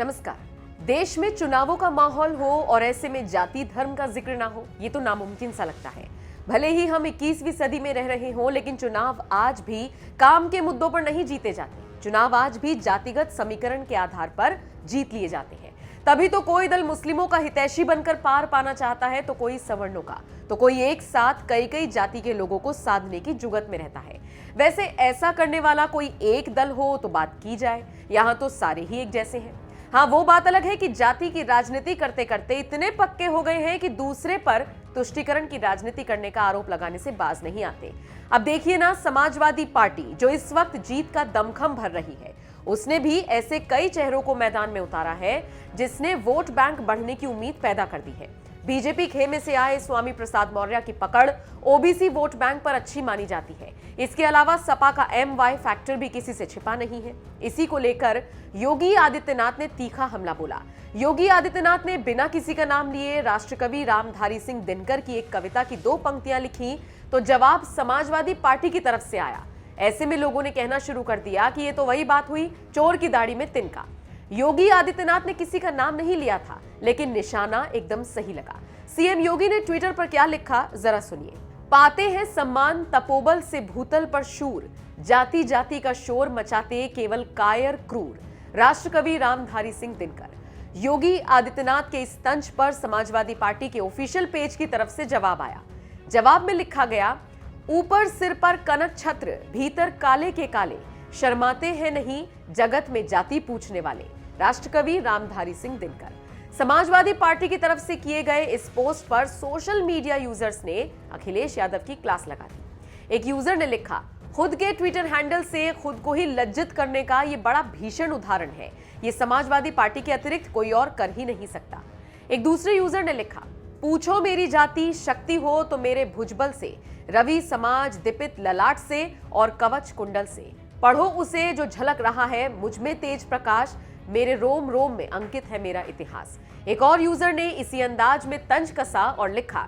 नमस्कार। देश में चुनावों का माहौल हो और ऐसे में जाति धर्म का जिक्र ना हो, ये तो नामुमकिन सा लगता है। भले ही हम 21वीं सदी में रह रहे हों, लेकिन चुनाव आज भी काम के मुद्दों पर नहीं जीते जाते। चुनाव आज भी जातिगत समीकरण के आधार पर जीत लिए जाते हैं। तभी तो कोई दल मुस्लिमों का हितैषी बनकर पार पाना चाहता है, तो कोई सवर्णों का, तो कोई एक साथ कई कई जाति के लोगों को साधने की जुगत में रहता है। वैसे ऐसा करने वाला कोई एक दल हो तो बात की जाए, यहाँ तो सारे ही एक जैसे हैं। हाँ, वो बात अलग है कि जाति की राजनीति करते करते इतने पक्के हो गए हैं कि दूसरे पर तुष्टीकरण की राजनीति करने का आरोप लगाने से बाज नहीं आते। अब देखिए ना, समाजवादी पार्टी जो इस वक्त जीत का दमखम भर रही है, उसने भी ऐसे कई चेहरों को मैदान में उतारा है जिसने वोट बैंक बढ़ने की उम्मीद पैदा कर दी है। बीजेपी खेमे से आए स्वामी प्रसाद मौर्य की पकड़ ओबीसी वोट बैंक पर अच्छी मानी जाती है। इसके अलावा सपा का MY फैक्टर भी किसी से छिपा नहीं है। इसी को लेकर योगी आदित्यनाथ ने तीखा हमला बोला। योगी आदित्यनाथ ने बिना किसी का नाम लिए राष्ट्रकवि रामधारी सिंह दिनकर की एक कविता की 2 पंक्तियां लिखी, तो जवाब समाजवादी पार्टी की तरफ से आया। ऐसे में लोगों ने कहना शुरू कर दिया कि ये तो वही बात हुई, चोर की दाढ़ी में तिनका। योगी आदित्यनाथ ने किसी का नाम नहीं लिया था, लेकिन निशाना एकदम सही लगा। सीएम योगी ने ट्विटर पर क्या लिखा, जरा सुनिए। पाते हैं सम्मान तपोबल से भूतल पर शूर, जाति जाति का शोर मचाते केवल कायर क्रूर। राष्ट्रकवि रामधारी सिंह दिनकर। योगी आदित्यनाथ के इस तंज पर समाजवादी पार्टी के ऑफिशियल पेज की तरफ से जवाब आया। जवाब में लिखा गया, ऊपर सिर पर कनक छत्र, भीतर काले के काले, शर्माते हैं नहीं जगत में जाति पूछने वाले। राष्ट्रकवि रामधारी सिंह दिनकर। समाजवादी पार्टी की तरफ से किए गए इस पोस्ट पर सोशल मीडिया यूजर्स ने अखिलेश यादव की क्लास लगा दी। एक यूजर ने लिखा, खुद के ट्विटर हैंडल से खुद को ही लज्जित करने का ये बड़ा भीषण उदाहरण है। ये समाजवादी पार्टी के अतिरिक्त कोई और कर ही नहीं सकता। एक दूसरे यूजर ने लिखा, पूछो मेरी जाति शक्ति हो तो मेरे भुजबल से, रवि समाज दीपित ललाट से और कवच कुंडल से। पढ़ो उसे जो झलक रहा है मुझ में तेज प्रकाश, मेरे रोम रोम में अंकित है मेरा इतिहास। एक और यूजर ने इसी अंदाज में तंज कसा और लिखा,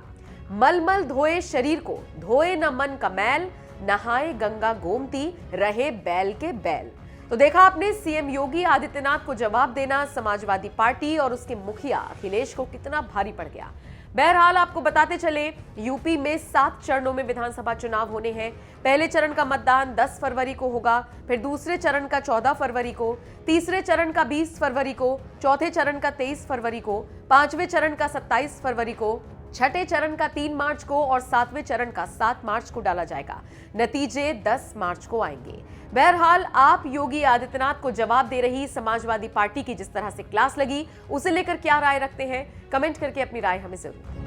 मलमल धोए शरीर को, धोए न मन का मैल, नहाए गंगा गोमती, रहे बैल के बैल। तो देखा आपने, सीएम योगी आदित्यनाथ को जवाब देना समाजवादी पार्टी और उसके मुखिया अखिलेश को कितना भारी पड़ गया। बहरहाल आपको बताते चले, यूपी में 7 चरणों में विधानसभा चुनाव होने हैं। पहले चरण का मतदान 10 फरवरी को होगा, फिर दूसरे चरण का 14 फरवरी को, तीसरे चरण का 20 फरवरी को, चौथे चरण का 23 फरवरी को, पांचवें चरण का 27 फरवरी को, छठे चरण का 3 मार्च को और 7वें चरण का 7 मार्च को डाला जाएगा। नतीजे 10 मार्च को आएंगे। बहरहाल आप योगी आदित्यनाथ को जवाब दे रही समाजवादी पार्टी की जिस तरह से क्लास लगी, उसे लेकर क्या राय रखते हैं, कमेंट करके अपनी राय हमें जरूर